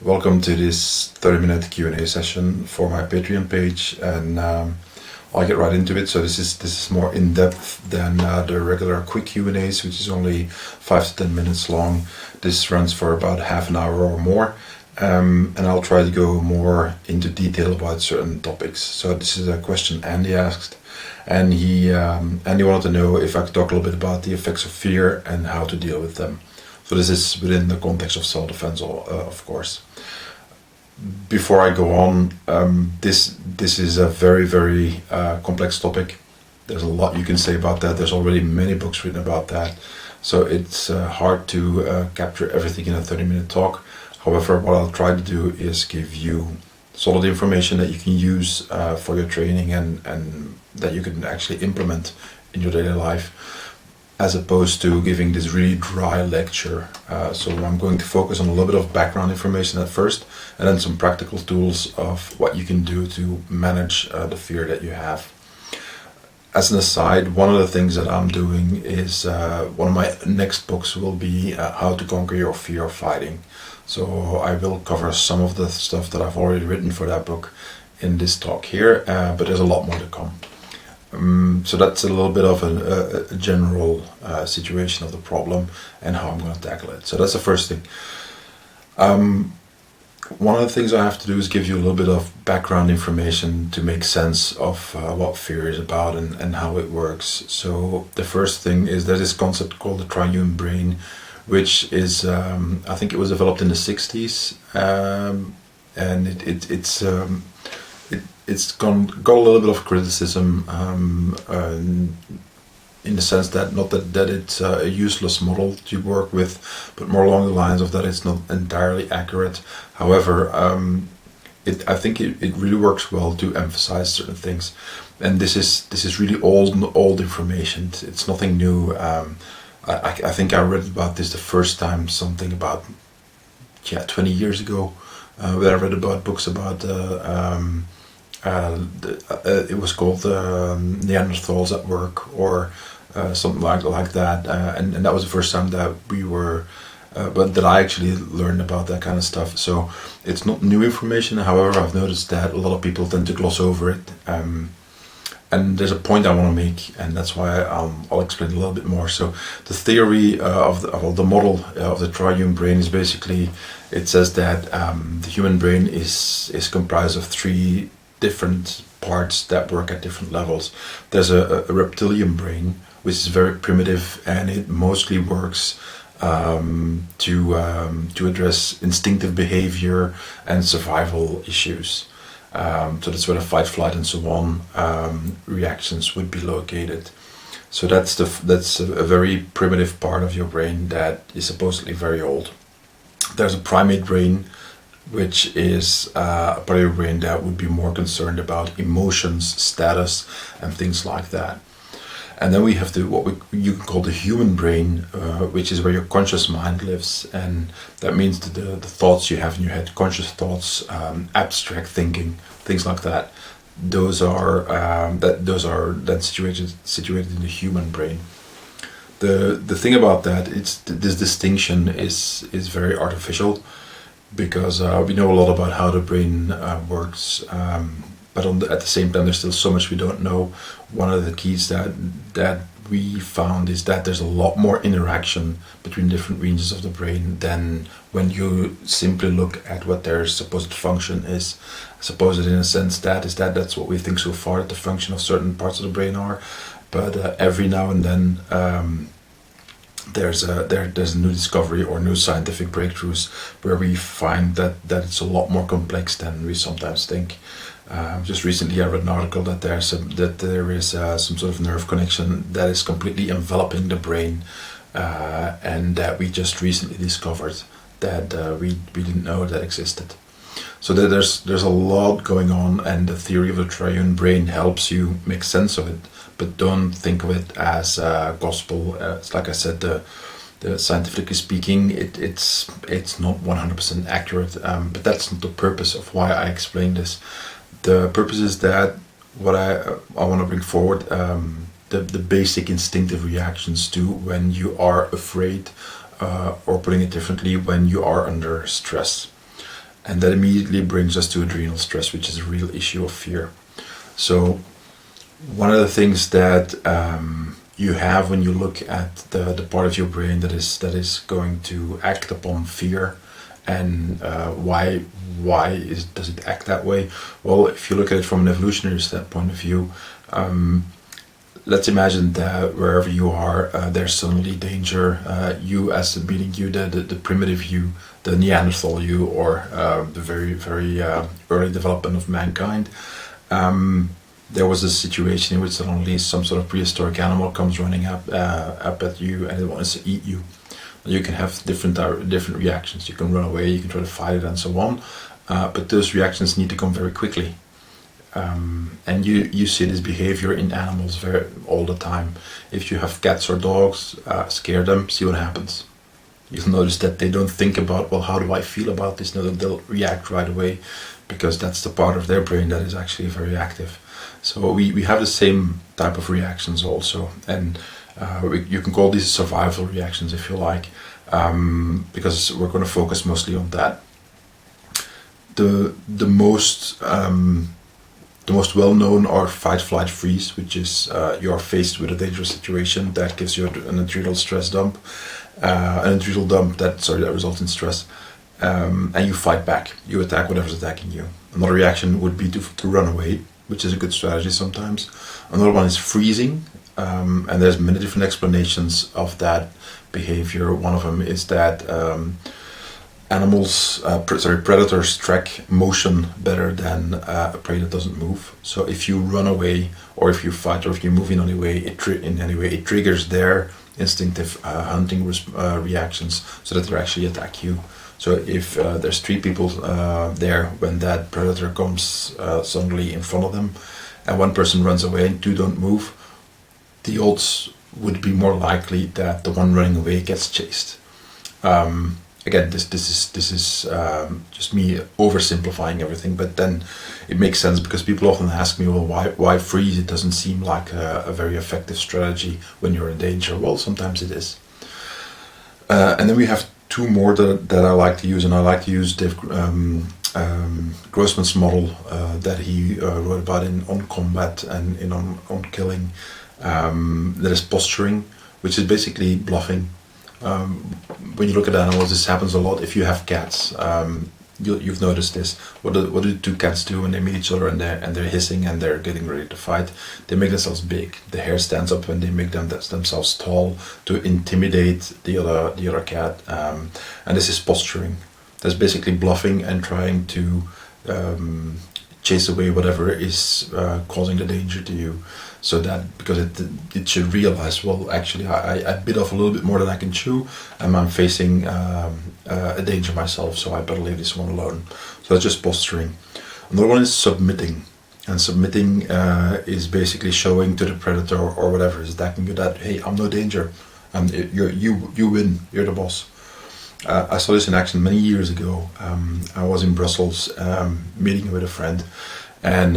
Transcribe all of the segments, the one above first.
Welcome to this 30-minute Q&A session for my Patreon page, and I'll get right into it. So this is more in-depth than the regular quick Q&As, which is only 5 to 10 minutes long. This runs for about half an hour or more, and I'll try to go more into detail about certain topics. So this is a question Andy asked, and Andy wanted to know if I could talk a little bit about the effects of fear and how to deal with them. So this is within the context of self-defense, of course. Before I go on, this is a very complex topic. There's a lot you can say about that. There's already many books written about that. So it's hard to capture everything in a 30-minute talk. However, what I'll try to do is give you solid information that you can use for your training and that you can actually implement in your daily life, as opposed to giving this really dry lecture. So I'm going to focus on a little bit of background information at first, and then some practical tools of what you can do to manage the fear that you have. As an aside, one of the things that I'm doing is, one of my next books will be How to Conquer Your Fear of Fighting. So I will cover some of the stuff that I've already written for that book in this talk here, but there's a lot more to come. So that's a little bit of a general situation of the problem and how I'm going to tackle it. So that's the first thing. One of the things I have to do is give you a little bit of background information to make sense of what fear is about and how it works. So the first thing is there's this concept called the triune brain, which is, I think it was developed in the 60s, and it's got a little bit of criticism in the sense that not that it's a useless model to work with, but more along the lines of that it's not entirely accurate. However, I think it really works well to emphasize certain things, and this is really old information. It's nothing new. I think I read about this the first time something about 20 years ago, where I read about books about it was called Neanderthals at Work, or something like that, and that was the first time that we were but that I actually learned about that kind of stuff. So it's not new information. However, I've noticed that a lot of people tend to gloss over it, and there's a point I want to make, and that's why I'll explain a little bit more. So the theory of the model of the triune brain is basically, it says that the human brain is comprised of three different parts that work at different levels. There's a reptilian brain, which is very primitive, and it mostly works to address instinctive behavior and survival issues. So that's where the fight, flight, and so on reactions would be located. So that's a very primitive part of your brain that is supposedly very old. There's a primate brain, which is a part of your brain that would be more concerned about emotions, status, and things like that. And then we have what you can call the human brain, which is where your conscious mind lives, and that means the thoughts you have in your head, conscious thoughts, abstract thinking, things like that. Those are then situated in the human brain. The thing about that, this distinction is very artificial, because we know a lot about how the brain works, but at the same time there's still so much we don't know. One of the keys that we found is that there's a lot more interaction between different regions of the brain than when you simply look at what their supposed function is. Supposed in a sense that's what we think so far that the function of certain parts of the brain are, but every now and then there's a new discovery or new scientific breakthroughs where we find that it's a lot more complex than we sometimes think. Just recently I read an article that there is some sort of nerve connection that is completely enveloping the brain, and that we just recently discovered that we didn't know that existed. So there's a lot going on, and the theory of the triune brain helps you make sense of it, but don't think of it as gospel. It's like I said, the scientifically speaking, it's not 100% accurate, but that's not the purpose of why I explain this. The purpose is that what I want to bring forward, the basic instinctive reactions to when you are afraid, or putting it differently, when you are under stress. And that immediately brings us to adrenal stress, which is a real issue of fear. So one of the things that you have when you look at the part of your brain that is going to act upon fear, and does it act that way? Well, if you look at it from an evolutionary point of view, let's imagine that wherever you are, there's suddenly danger. You, as meaning you, the primitive you, the Neanderthal you, or the very, very early development of mankind, there was a situation in which suddenly some sort of prehistoric animal comes running up at you and it wants to eat you. You can have different reactions. You can run away, you can try to fight it, and so on. But those reactions need to come very quickly. And you see this behavior in animals all the time. If you have cats or dogs, scare them, see what happens. You'll notice that they don't think about, well, how do I feel about this? No, they'll react right away, because that's the part of their brain that is actually very active. So we have the same type of reactions also, and you can call these survival reactions if you like, because we're going to focus mostly on that. The most well-known are fight, flight, freeze, which is you're faced with a dangerous situation that gives you an adrenal stress dump, an adrenal dump that results in stress, and you fight back. You attack whatever's attacking you. Another reaction would be to run away, which is a good strategy sometimes. Another one is freezing, and there's many different explanations of that behavior. One of them is that predators track motion better than a prey that doesn't move. So if you run away, or if you fight, or if you move in any way, it triggers their instinctive hunting reactions, so that they actually attack you. So if there's 3 people there when that predator comes suddenly in front of them, and one person runs away and 2 don't move, the odds would be more likely that the one running away gets chased. Again, this is just me oversimplifying everything, but then it makes sense, because people often ask me, well, why freeze? It doesn't seem like a very effective strategy when you're in danger. Well, sometimes it is. And then we have 2 more that I like to use, and I like to use Dave Grossman's model that he wrote about on combat and on killing. That is posturing, which is basically bluffing. When you look at animals, this happens a lot. If you have cats, you've noticed this. What do 2 cats do when they meet each other and they're hissing and they're getting ready to fight? They make themselves big. The hair stands up when they make themselves tall to intimidate the other cat. And this is posturing. That's basically bluffing and trying to chase away whatever is causing the danger to you. So that, because it should realize, well, actually I bit off a little bit more than I can chew, and I'm facing a danger myself, so I better leave this one alone. So that's just posturing. Another one is submitting, and submitting is basically showing to the predator or whatever is attacking you that, hey, I'm no danger, and you win, you're the boss. I saw this in action many years ago. I was in Brussels meeting with a friend, and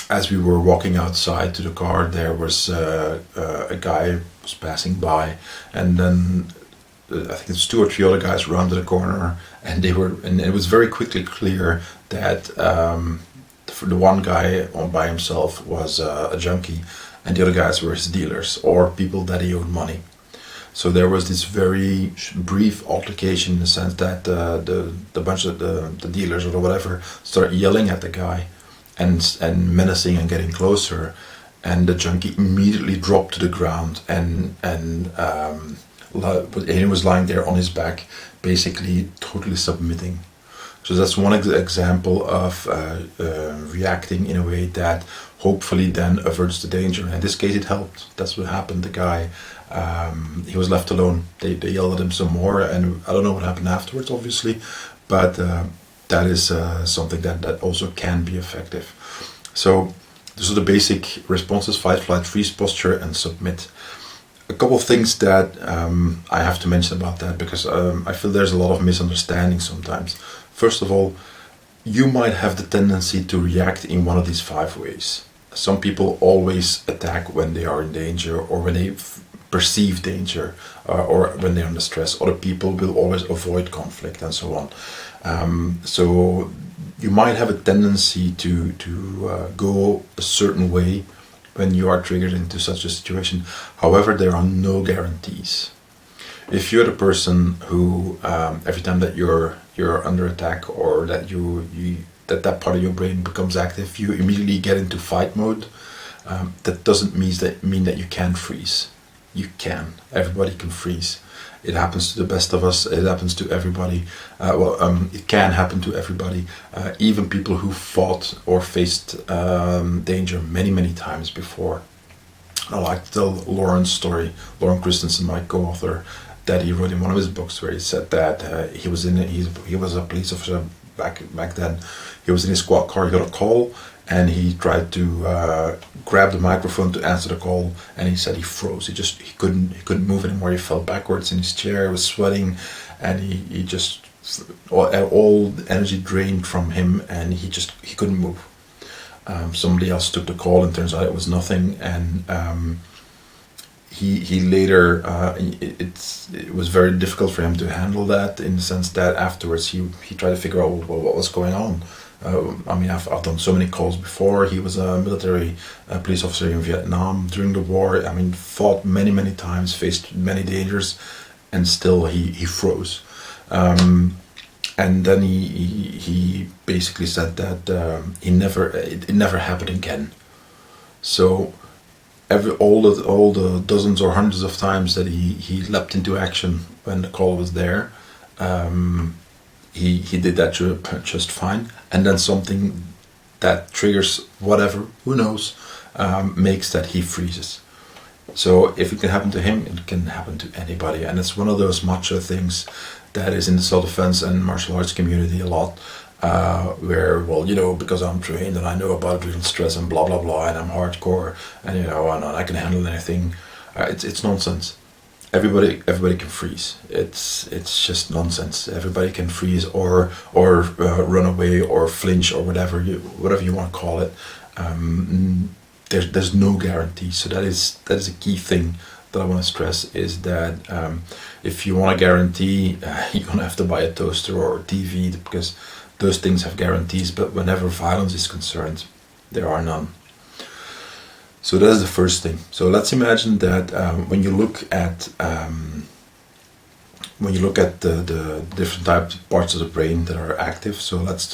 as we were walking outside to the car, there was a guy was passing by, and then I think it's 2 or 3 other guys rounded the corner, and it was very quickly clear that the one guy by himself was a junkie, and the other guys were his dealers or people that he owed money. So there was this very brief altercation, in the sense that the bunch of the dealers or whatever started yelling at the guy and menacing and getting closer, and the junkie immediately dropped to the ground and he was lying there on his back, basically totally submitting. So that's one example of reacting in a way that hopefully then averts the danger. In this case, it helped. That's what happened. The guy, he was left alone. They yelled at him some more, and I don't know what happened afterwards, obviously, but that is something that also can be effective. So those are the basic responses: fight, flight, freeze, posture, and submit. A couple of things that I have to mention about that, because I feel there's a lot of misunderstanding sometimes. First of all, you might have the tendency to react in one of these 5 ways. Some people always attack when they are in danger, or when they perceive danger, or when they're under stress. Other people will always avoid conflict and so on. So you might have a tendency to go a certain way when you are triggered into such a situation. However, there are no guarantees. If you're the person who every time that you're under attack, or that that part of your brain becomes active, you immediately get into fight mode, that doesn't mean that you can freeze. You can. Everybody can freeze. It happens to the best of us. It happens to everybody. It can happen to everybody, even people who fought or faced danger many times before. I like to tell Lauren's story. Lauren Christensen, my co-author, that he wrote in one of his books, where he said that he was a police officer back then. He was in his squad car. He got a call, and he tried to grab the microphone to answer the call, and he said he froze. He couldn't move anymore. He fell backwards in his chair. He was sweating, and he just all the energy drained from him, and he couldn't move. Somebody else took the call, and turns out it was nothing. And he later it was very difficult for him to handle that, in the sense that afterwards he tried to figure out what was going on. I've done so many calls before. He was a military police officer in Vietnam during the war. Fought many times, faced many dangers, and still he froze. And then he basically said that it never happened again. So all the dozens or hundreds of times that he leapt into action when the call was there, he did that just fine. And then something that triggers whatever, who knows, makes that he freezes. So if it can happen to him, it can happen to anybody. And it's one of those macho things that is in the self-defense and martial arts community a lot, where, because I'm trained and I know about adrenal stress and blah blah blah, and I'm hardcore, and and I can handle anything. It's nonsense. Everybody can freeze. It's just nonsense. Everybody can freeze or run away or flinch or whatever you want to call it. There's no guarantee. So that is a key thing that I want to stress, is that if you want a guarantee, you're gonna have to buy a toaster or a TV, because those things have guarantees. But whenever violence is concerned, there are none. So that is the first thing. So let's imagine that when you look at the different parts of the brain that are active. So let's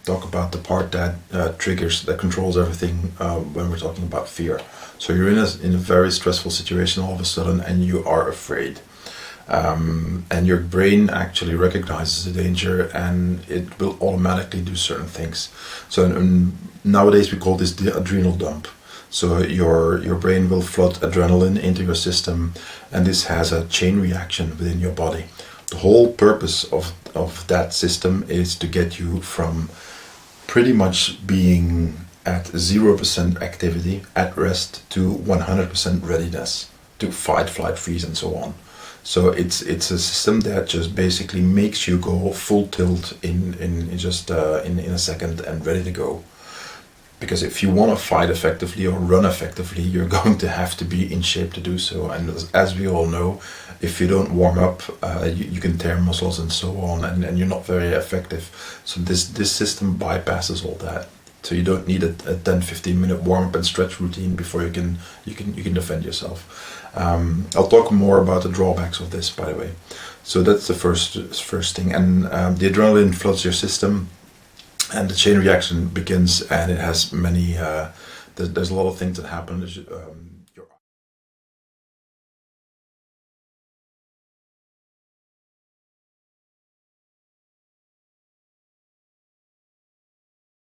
talk about the part that that controls everything when we're talking about fear. So you're in a very stressful situation all of a sudden, and you are afraid. And your brain actually recognizes the danger, and it will automatically do certain things. So nowadays we call this the adrenal dump. So your brain will flood adrenaline into your system, and this has a chain reaction within your body. The whole purpose of that system is to get you from pretty much being at 0% activity, at rest, to 100% readiness, to fight, flight, freeze, and so on. So it's a system that just basically makes you go full tilt in a second and ready to go. Because if you want to fight effectively or run effectively, you're going to have to be in shape to do so. And as we all know, if you don't warm up, you can tear muscles and so on, and you're not very effective. So this system bypasses all that. So you don't need a 10-15 minute warm up and stretch routine before you can defend yourself. I'll talk more about the drawbacks of this, by the way. So that's the first thing. And the adrenaline floods your system, and the chain reaction begins, and it has many. There's a lot of things that happen.